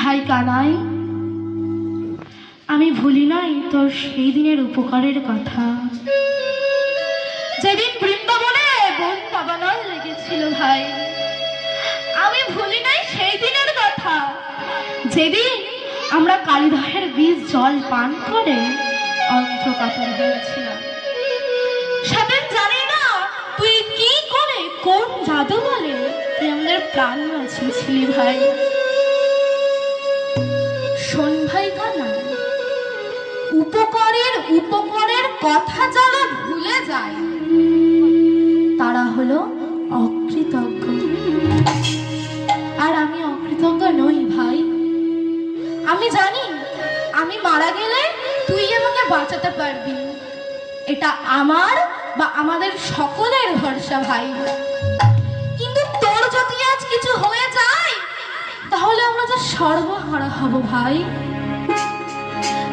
ভাই কানাই, আমি ভুলি নাই তোর সেই দিনের উপকারের কথা, যেদিন বৃন্দাবনে বৃন্দাবন লেগেছিল। ভাই আমি ভুলি নাই সেই দিনের কথা, যেদিন আমরা কালীদহের বীজ জল পান করে অন্ত্রকাতর হয়েছিলাম। সেদিন জানি না তুই কি করে, কোন জাদু বলে তুই আমাদের প্রাণ বাঁচিয়েছিলি। ভাই শোন ভাই কানা, উপকারের কথা যারা ভুলে যায় তারা হলো অকৃতজ্ঞ। আর আমি অকৃতজ্ঞ নই ভাই। আমি জানি আমি মারা গেলে তুই আমাকে বাঁচাতে পারবি, এটা আমার বা আমাদের সকলের ভরসা ভাই। কিন্তু তোর যদি আজ কিছু হয়ে যায় তাহলে আমরা যে সর্বহারা হব ভাই।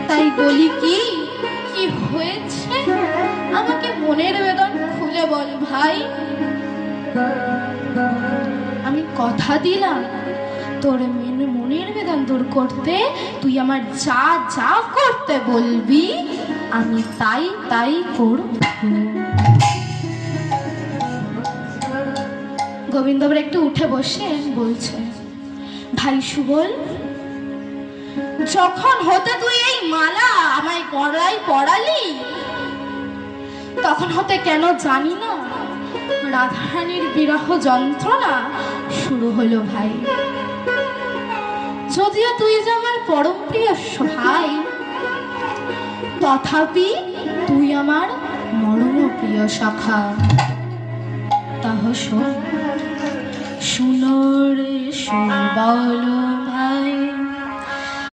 তাই বলি কি হয়েছে আমাকে মনের বেদন খুলে বল ভাই। আমি কথা দিলাম তোর মনের বেদন দূর করতে, তুই আমার যা যা করতে বলবি আমি তাই তাই করব। গোবিন্দবার একটু উঠে বসে বলছে, ভাই সুবল, যখন হতে তুই এই মালা আমায় গলায় পরালি তখন হতে কেন জানি না রাধারানীর বিরহ যন্ত্রণা শুরু হলো ভাই। যদিও তুই যে আমার পরম প্রিয় ভাই, তথাপি তুই আমার মরণ প্রিয় সখা। তাহ শোন, শুনো রে সুবল